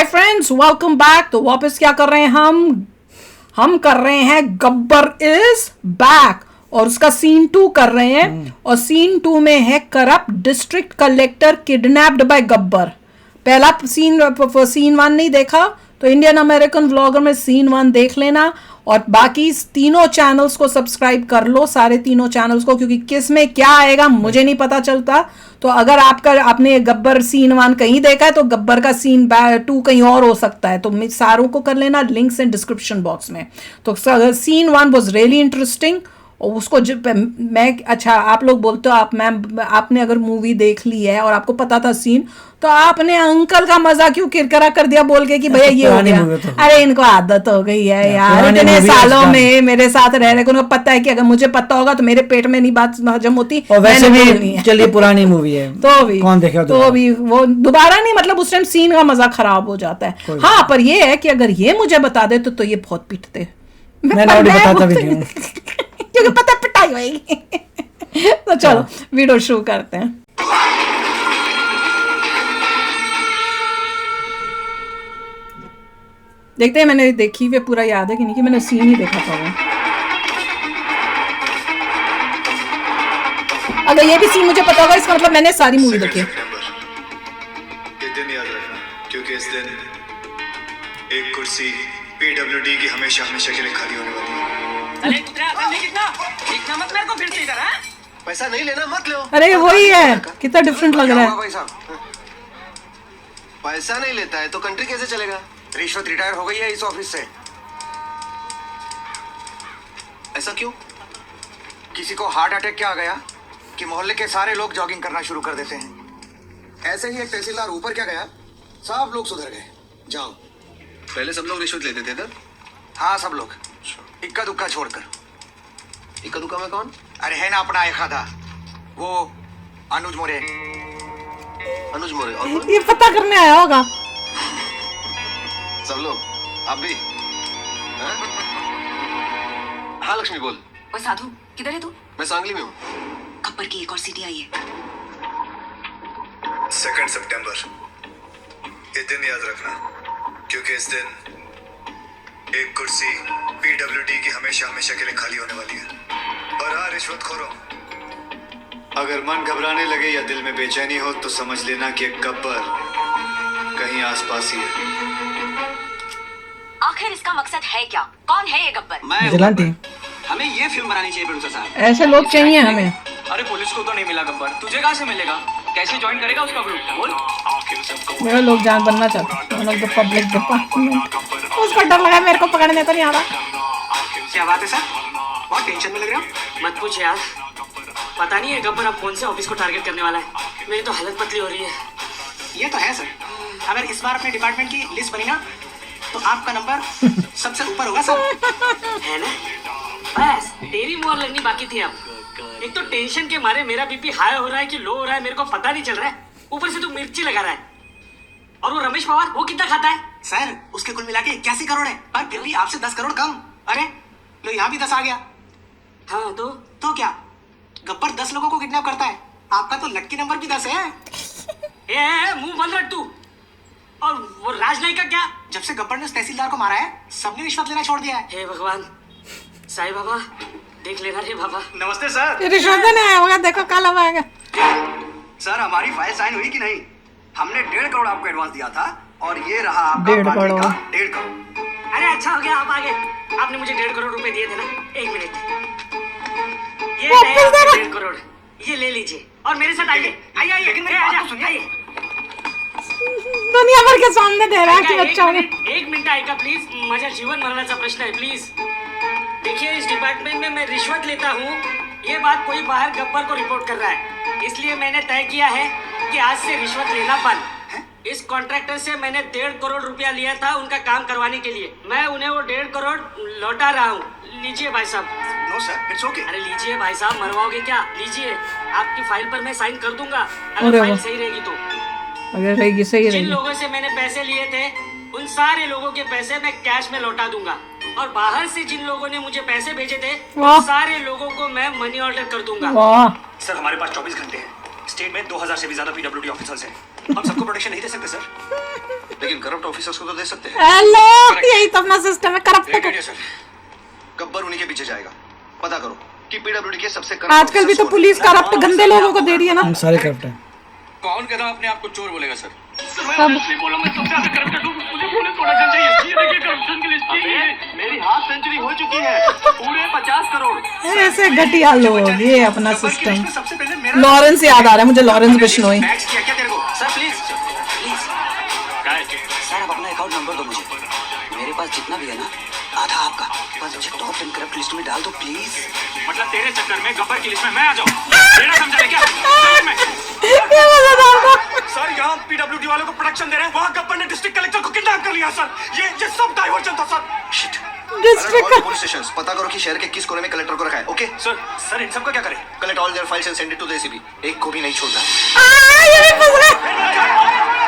Hi friends, welcome back. तो वापस क्या कर रहे हैं हम कर रहे हैं गब्बर इज बैक और उसका सीन 2 कर रहे हैं। और सीन 2 में है corrupt district collector kidnapped by Gabbar. पहला सीन 1 नहीं देखा तो इंडियन अमेरिकन व्लॉगर में सीन 1 देख लेना और बाकी तीनों चैनल्स को सब्सक्राइब कर लो, सारे तीनों चैनल्स को, क्योंकि किस में क्या आएगा मुझे नहीं पता चलता। तो अगर आपने गब्बर सीन 1 कहीं देखा है तो गब्बर का सीन 2 कहीं और हो सकता है। तो सारों को कर लेना, लिंक्स इन डिस्क्रिप्शन बॉक्स में। तो सीन 1 वाज रियली इंटरेस्टिंग और उसको अच्छा, आप लोग बोलते हो आपने अगर मूवी देख ली है और आपको पता था सीन, तो आपने अंकल का मजा क्यों किरकिरा कर दिया बोल के कि भैया ये हो गया। अरे इनको आदत हो गई है यार, इतने सालों में मेरे साथ रह रहे, उनको पता है कि अगर मुझे पता होगा तो मेरे पेट में नहीं बात हजम होती। और वैसे भी चलिए पुरानी मूवी है तो भी कौन देखेगा तो भी वो दोबारा नहीं, मतलब उस टाइम सीन का मजा खराब हो जाता है। हाँ, पर ये है कि अगर ये मुझे बता दे तो ये बहुत पीटते। मैं बताता भी नहीं क्योंकि पता पिटाई होगी। तो चलो वीडियो शुरू करते हैं। देखते हैं, मैंने देखी हुई पूरा याद है कि नहीं, कि मैंने सीन ही देखा था वो। अगर ये भी सीन मुझे पता होगा इसका मतलब मैंने सारी मूवी देखी है। ये दिन याद रखना, क्योंकि इस दिन एक कुर्सी पीडब्ल्यूडी की हमेशा हमेशा के लिए खाली होने वाली है। अरे कितना मत मेरे को फिर से इधर है। पैसा नहीं लेना मत लो। अरे वही है, कितना डिफरेंट लग रहा है। पैसा नहीं लेता है तो कंट्री कैसे चलेगा? रिश्वत रिटायर हो गई है इस ऑफिस से। ऐसा क्यों? किसी को हार्ट अटैक क्या आ गया कि मोहल्ले के सारे लोग जॉगिंग करना शुरू कर देते हैं। ऐसे ही एक तहसीलदार ऊपर क्या गया, सब लोग सुधर गए। जाओ। पहले सब लोग रिश्वत लेते थे ना? हाँ, सब लोग, इक्का दुक्का छोड़कर। इक्का दुक्का में कौन? अरे है ना अपना एक आधा, वो अनुज मोरे। अनुज मोरे और ये पता करने आया होगा सब लोग। आप भी? हाँ लक्ष्मी बोल। और साधु किधर है तू? मैं सांगली में हूँ। गब्बर की एक और सीडी आई है। 2 सितंबर, ये दिन याद रखना, क्योंकि इस दिन एक कुर्सी पीडब्ल्यूडी की हमेशा हमेशा के लिए खाली होने वाली है। और हाँ रिश्वतखोरों, अगर मन घबराने लगे या दिल में बेचैनी हो तो समझ लेना कि गब्बर कहीं आसपास ही है। आखिर इसका मकसद है क्या? कौन है ये गब्बर? मैं हमें ये फिल्म बनानी चाहिए प्रोड्यूसर साहब। ऐसे लोग चाहिए हमें। अरे पुलिस को तो नहीं मिला गब्बर, तुझे कहाँ से मिलेगा? कैसे ज्वाइन करेगा उसका ग्रुप? बोल। मेरे लोग जान बनना चाहते हैं, पब्लिक डिपार्टमेंट। उसको डर लगा, मेरे को पकड़ने तो नहीं आ रहा। क्या बात है सर, बहुत टेंशन में लग रहे हो। मत पूछ यार, पता नहीं है गब्बर अब कौन से ऑफिस को टारगेट करने वाला है। मेरी तो हालत पतली हो रही है। ये तो है सर, अगर इस बार अपने डिपार्टमेंट की लिस्ट बनी ना तो आपका नंबर सबसे ऊपर होगा सर। है ना? बस तेरी मोहर लगनी बाकी थी। अब एक तो टेंशन के मारे मेरा बीपी हाई हो रहा है कि लो हो रहा है, मेरे को पता नहीं चल रहा है। ऊपर से तू मिर्ची लगा रहा है। और वो रमेश पवार, वो कितना खाता है? सर उसके कुल मिला के 81 करोड़ है, पर फिर भी आपसे 10 करोड़ कम। अरे लो यहाँ भी 10 आ गया। हाँ तो क्या गब्बर 10 लोगों को किडनैप करता है? आपका तो लक्की नंबर भी 10 है। ए, मुंह बंद रख तू। और वो राजनायक का क्या? जब से गब्बर ने उस तहसीलदार को मारा है सबने रिश्वत लेना छोड़ दिया है। हे भगवान, साईं बाबा देख लेना रे बाबा। नमस्ते सर। रिश्वत देने आया होगा, देखो कल अब आएगा। सर हमारी फाइल साइन हुई कि नहीं? हमने 1.5 करोड़ आपको एडवांस दिया था और ये रहा आपका 1.5 करोड़। 1.5 करोड़। अरे अच्छा हो गया आप आ गए। आपने मुझे 1.5 करोड़ रुपए दिए थे ना? एक मिनट, ये 1.5 करोड़, ये ले लीजिए और मेरे साथ आइए। आइए लेकिन मेरी बात तो सुनिए। दुनिया भर के सामने दे रहा है कि बच्चा है। एक मिनिट ऐका प्लीज, माझ्या जीवन मरणाचा प्रश्न है प्लीज। देखिए इस डिपार्टमेंट में मैं रिश्वत लेता हूँ, ये बात कोई बाहर गब्बर को रिपोर्ट कर रहा है, इसलिए मैंने तय किया है कि आज से रिश्वत लेना बंद। इस कॉन्ट्रैक्टर से मैंने 1.5 करोड़ रुपया लिया था उनका काम करवाने के लिए। मैं उन्हें वो 1.5 करोड़ लौटा रहा हूँ। लीजिए भाई साहब। No sir, it's okay. अरे लीजिए भाई साहब, मरवाओगे क्या? लीजिए, आपकी फाइल पर मैं साइन कर दूंगा अरे अगर फाइल वाह। सही रहेगी तो। अगर रहेगी सही जिन रहेगी। लोगों से मैंने पैसे लिए थे उन सारे लोगों के पैसे मैं कैश में लौटा दूंगा और बाहर से जिन लोगों ने मुझे पैसे भेजे थे वाह। उन सारे लोगों को मैं मनी ऑर्डर कर दूंगा। वाह, सर हमारे पास 24 घंटे हैं, स्टेट में 2000 से भी ज्यादा पीडब्ल्यूडी ऑफिसर्स हैं। हम सबको प्रोटेक्शन नहीं दे सकते सर। लेकिन करप्ट ऑफिसर्स को तो दे सकते हैं। हेलो, यही तो अपना सिस्टम है करप्ट Great का। idea, sir. गब्बर उन्हीं के पीछे जाएगा। पता करो कि पीडब्ल्यूडी के सबसे corrupt आजकल भी तो officers कौन पुलिस करप्ट गंदे लोगों को दे रही है ना। हम सारे करप्ट हैं। कौन कहता अपने आप को चोर बोलेगा सर? सब मेरी हाफ सेंचुरी हो चुकी है, पूरे 50 करोड़। ऐसे घटिया लोग, ये अपना गब्बर की सिस्टम। लिस्ट में सबसे पहले मेरा लॉरेंस याद आ रहा है मुझे, लॉरेंस बिश्नोई। मैच किया क्या तेरे को? सर प्लीज प्लीज सर आप अपना अकाउंट नंबर दो मुझे, मेरे पास जितना भी है ना आधा आपका, बस मुझे टॉप 10 करप्ट लिस्ट में डाल दो प्लीज। मतलब तेरे चक्कर में गब्बर की लिस्ट में मैं आ जाऊं? तेरा समझा है क्या? ये मजेदार था। सर यहाँ पीडब्ल्यूडी वालों को प्रोटेक्शन दे रहे हैं, वहाँ गब्बर ने डिस्ट्रिक्ट कलेक्टर को किडनैप कर लिया सर। ये सब डाइवर्जन था sir. Shit. District Alert all the police stations. पता करो कि शहर के किस कोने में कलेक्टर को रखा है। ओके सर इन सब का क्या करें? Collect all their files and send it to the ACP. एक को भी नहीं छोड़ना। ये भी फंस गए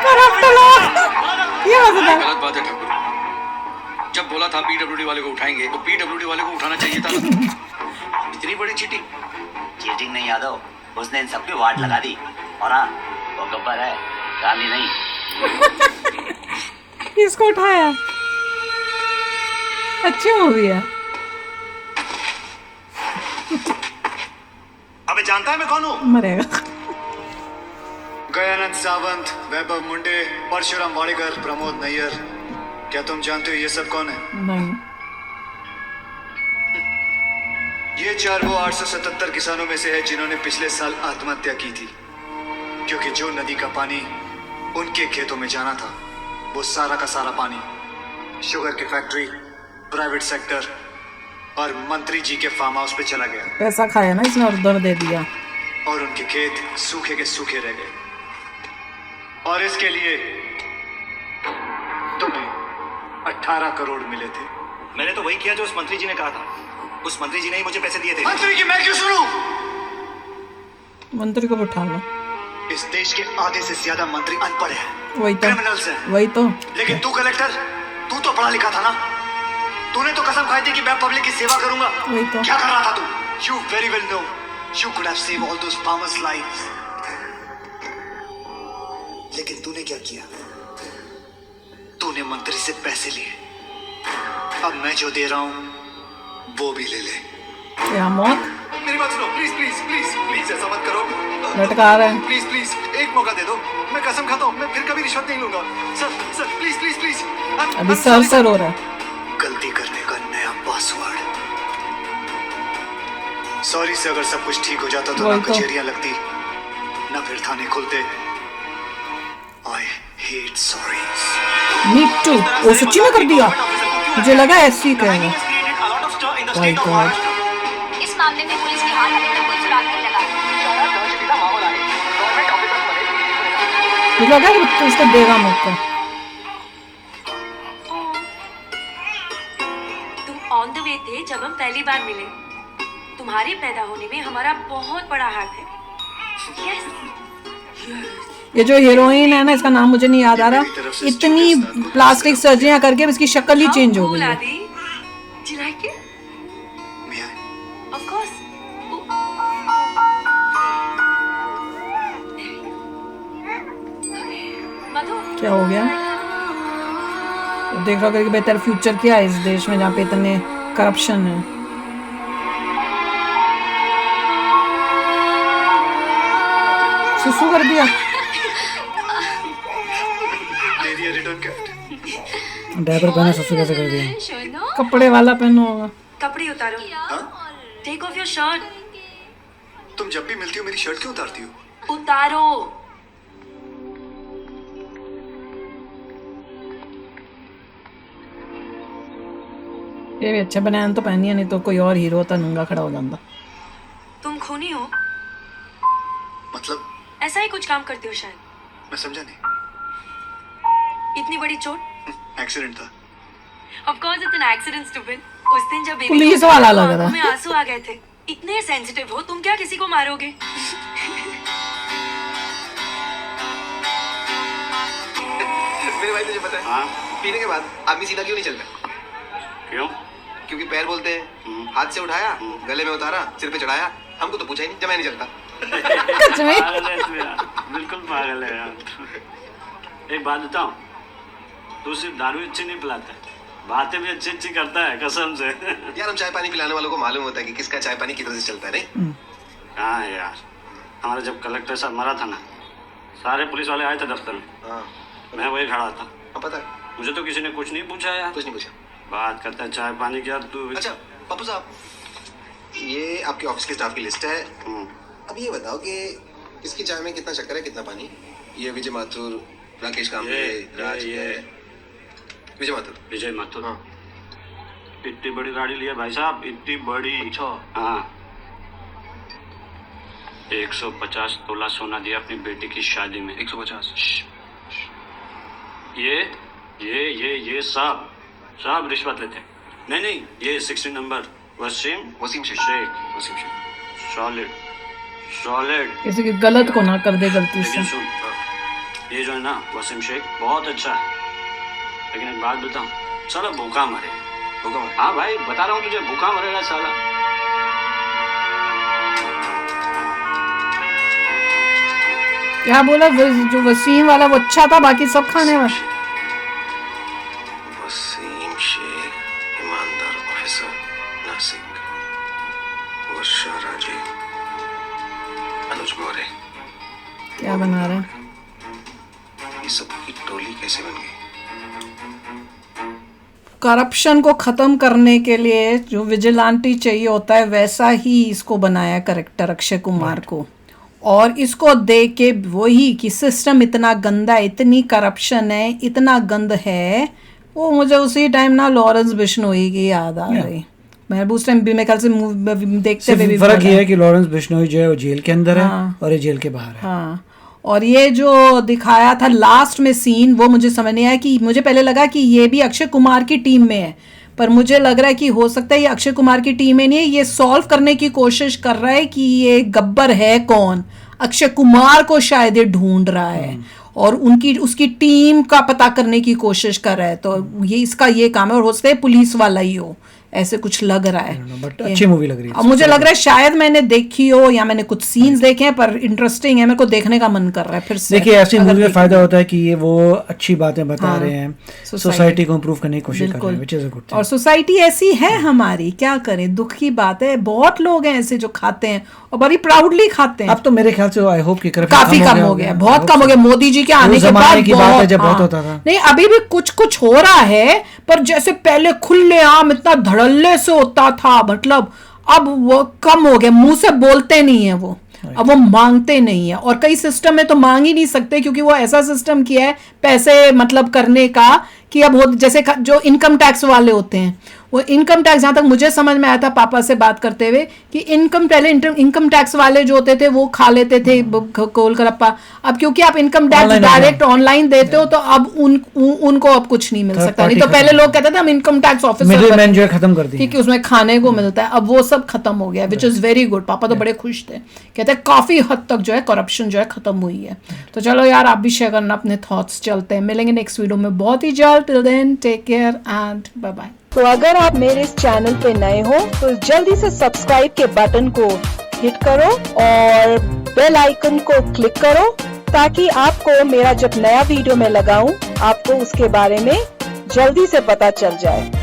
करप्ट लोग। ये मजेदार। गलत बात है ठाकुर। जब बोला था पीडब्ल्यूडी वाले को उठाएंगे तो पीडब्ल्यूडी वाले को उठाना चाहिए था। इतनी बड़ी चीटिंग। चीटिंग नहीं यादव, उसने इन सबकी वाट लगा दी। और हाँ, वो गब्बर है, गांधी नहीं। इसको उठाया। अच्छी मूवी है। अबे जानता है मैं कौन हूँ? मरेगा। गयानंद सावंत, वैभव मुंडे, परशुराम वाडेकर, प्रमोद नैयर। क्या तुम जानते हो ये सब कौन है? नहीं। ये चार वो 877 किसानों में से है जिन्होंने पिछले साल आत्महत्या की थी, क्योंकि जो नदी का पानी उनके खेतों में जाना था वो सारा का सारा पानी शुगर की फैक्ट्री, प्राइवेट सेक्टर और मंत्री जी के फार्म हाउस पे चला गया पैसा खाया ना इसने और उधर दे दिया। और उनके खेत सूखे के सूखे रह गए। और इसके लिए तुम्हें 18 करोड़ मिले थे। मैंने तो वही किया जो उस मंत्री जी ने कहा था। उस मंत्री जी ने ही मुझे पैसे दिए थे। मंत्री की मैं क्यों सुनूं? मंत्री को उठा लो। इस देश के आधे से ज्यादा मंत्री अनपढ़ हैं, वही तो, क्रिमिनल्स हैं। वही तो। लेकिन तू कलेक्टर, तू तो पढ़ा लिखा था ना। तूने तो कसम खाई थी कि मैं पब्लिक की सेवा करूंगा। वही तो। क्या कर रहा था तू? You very well know you could have saved all those farmers' lives. लेकिन तूने क्या किया? तूने मंत्री से पैसे लिए। अब मैं जो दे रहा हूं वो भी ले ले। क्या मौत? मेरी बात सुनो, प्लीज प्लीज प्लीज प्लीज ऐसा मत करो। लटका रहे हैं। प्लीज प्लीज एक मौका दे दो। मैं कसम खाता हूँ मैं फिर कभी रिश्वत नहीं लूंगा। Sir sir please please please. अभी सर हो रहा है। गलती करने का नया पासवर्ड। सॉरी से अगर सब कुछ ठीक हो जाता तो ना वही तो। कचहरियां लगती ना फिर थाने खुलते। I hate sorries. Me too. वो सच्ची में कर दिया। मुझे लगा ऐसे ही कहेगा। My God. इस मामले में पुलिस की हाथ अभी तक कोई सुराग नहीं लगा। मुझे लगा कि उसको देगा मौका। तुम ऑन द वे थे जब हम पहली बार मिले। तुम्हारे पैदा होने में हमारा बहुत बड़ा हाथ है। ये जो हीरोइन है ना, इसका नाम मुझे नहीं याद आ रहा, इतनी प्लास्टिक सर्जरियां करके इसकी शक्ल ही चेंज हो गई है। Do you like it? May I? Of course. मधु, क्या हो गया? देख रहा कि बेहतर फ्यूचर क्या है इस देश में जहाँ पे इतने करप्शन है। सुसु कर दिया। दे दिया रिटर्न गिफ्ट। डायपर पहना ससुर कैसे कर दिया? शोनो, कपड़े वाला पहनो होगा। कपड़े उतारो। Take off your shirt. तुम जब भी मिलती हो मेरी शर्ट क्यों उतारती हो? उतारो। ये भी अच्छा बनाया तो पहनिया, नहीं तो कोई और हीरो होता नंगा खड़ा हो जाता। तुम खूनी हो, मतलब ऐसा ही कुछ काम करते हो शायद। मैं समझा नहीं। इतनी बड़ी चोट? एक्सीडेंट था। Of course it's an accident, stupid. उस दिन जब बेबी पुलिस वाला लग रहा है। में आंसू आ गए थे। इतने सेंसिटिव हो तुम, क्या किसी को मारोगे? मेरे भाई तुझे पता है? हाँ पीने के बाद आदमी सीधा क्यों नहीं चलता? क्यों? क्योंकि पैर बोलते हैं। हाथ से उठाया, गले में उतारा, सिर पे चढ़ाया। हमको तो पूछा ही नहीं, जब मैं नहीं चलता। सच में पागल है तू यार, बिल्कुल पागल है यार। एक बात बताऊं, तू सिर्फ दारू अच्छी नहीं पिलाता, बातें भी अच्छी अच्छी करता है कसम से। यार हम चाय पानी पिलाने वालों को मालूम होता है कि किसका चाय पानी किधर से चलता है, नहीं? हाँ यार, हमारा जब कलेक्टर साहब मरा था ना, सारे पुलिस वाले आए थे दफ्तर में, मैं वही खड़ा था। पता है मुझे तो किसी ने कुछ नहीं पूछा यार। कुछ नहीं पूछा। बात करता है चाय पानी की। तू अच्छा पप्पू साहब, ये आपके ऑफिस के स्टाफ की लिस्ट है। अब ये बताओ कि इसकी चाय में कितना शक्कर है, कितना पानी? ये विजय माथुर, राकेश कांबळे, राज विजय माथुर। विजय माथुर, हाँ। इतनी बड़ी गाड़ी लिया भाई साहब, इतनी बड़ी। अच्छा हाँ, 150 तोला सोना दिया अपनी बेटी की शादी में। 150? ये सब रिश्वत लेते। नहीं, ये 16 नंबर वसीम शेख। सॉलिड। किसी की गलत को ना कर दे गलती से। सुन, ये जो है ना वसीम शेख बहुत अच्छा है, लेकिन एक बात बताऊं, साला भूखा मरे। हाँ भाई बता रहा हूँ तुझे, भूखा मरेगा साला। क्या बोला? जो वसीम वाला वो अच्छा था, बाकी सब खाने वाले। वसीम शेख, ईमानदार ऑफिसर, नासिक, वर्षा राजे, अनुज मोरे। क्या बना रहे? ये सब की टोली कैसे बन गई? करप्शन को खत्म करने के लिए जो विजिलेंटी चाहिए होता है, वैसा ही इसको बनाया करेक्टर अक्षय कुमार को। और इसको देख के वही कि सिस्टम इतना गंदा है, इतनी करप्शन है, इतना गंद है, वो मुझे उसी टाइम ना लॉरेंस बिश्नोई की याद आ गई। मैं उस टाइम भी मेरे ख्याल से मूवी देखते हुए भी फर्क ये है कि लॉरेंस बिश्नोई जो है वो जेल के अंदर है और ये जेल के बाहर है। हाँ, और ये जो दिखाया था लास्ट में सीन, वो मुझे समझ नहीं आया। कि मुझे पहले लगा कि ये भी अक्षय कुमार की टीम में है, पर मुझे लग रहा है कि हो सकता है ये अक्षय कुमार की टीम में नहीं है, ये सॉल्व करने की कोशिश कर रहा है कि ये गब्बर है कौन। अक्षय कुमार को शायद ये ढूंढ रहा है और उसकी टीम का पता करने की कोशिश कर रहा है। तो ये इसका ये काम है, और हो सकता है पुलिस वाला ही हो, ऐसे कुछ लग रहा है। बट अच्छी मूवी लग रही है। अब मुझे लग रहा है शायद मैंने देखी हो या मैंने कुछ सीन्स देखे हैं, पर इंटरेस्टिंग है, मेरे को देखने का मन कर रहा है फिर से। देखिए ऐसी मूवी में फायदा होता है कि ये वो अच्छी बातें बता रहे हैं, सोसाइटी को इम्प्रूव करने की कोशिश कर रहे हैं, which is a good thing। और सोसाइटी ऐसी है हमारी, क्या करें, दुख की बात है। बहुत लोग हैं ऐसे जो खाते हैं और बड़ी प्राउडली खाते हैं। अब तो मेरे ख्याल से आई होप कि काफी कम हो गया, बहुत कम हो गया। मोदी जी के आने के बाद बहुत होता था। नहीं, अभी भी कुछ हो रहा है, पर जैसे पहले खुलेआम इतना धड़ल्ले से होता था, मतलब अब वो कम हो गया। मुंह से बोलते नहीं है वो, अब वो मांगते नहीं है। और कई सिस्टम में तो मांग ही नहीं सकते, क्योंकि वो ऐसा सिस्टम किया है पैसे मतलब करने का कि अब वो जैसे जो इनकम टैक्स वाले होते हैं, वो इनकम टैक्स, जहाँ तक मुझे समझ में आया था पापा से बात करते हुए, कि इनकम टैक्स वाले जो होते थे वो खा लेते थे गोल गप्पा। अब क्योंकि आप इनकम टैक्स डायरेक्ट ऑनलाइन देते हो, तो अब उनको अब कुछ नहीं मिल सकता। नहीं तो पहले लोग कहते थे हम इनकम टैक्स ऑफिसर जो है खत्म कर दिया, कि उसमें खाने को मिलता है, अब वो सब खत्म हो गया, विच इज वेरी गुड। पापा तो बड़े खुश थे, कहते हैं काफी हद तक जो है करप्शन जो है खत्म हुई है। तो चलो यार, आप भी शेयर करना अपने थॉट्स। चलते हैं, मिलेंगे नेक्स्ट वीडियो में बहुत ही जल्द। Till then take care and bye bye. तो अगर आप मेरे इस चैनल पे नए हो तो जल्दी से सब्सक्राइब के बटन को हिट करो और बेल आइकन को क्लिक करो, ताकि आपको मेरा जब नया वीडियो मैं लगाऊं आपको उसके बारे में जल्दी से पता चल जाए।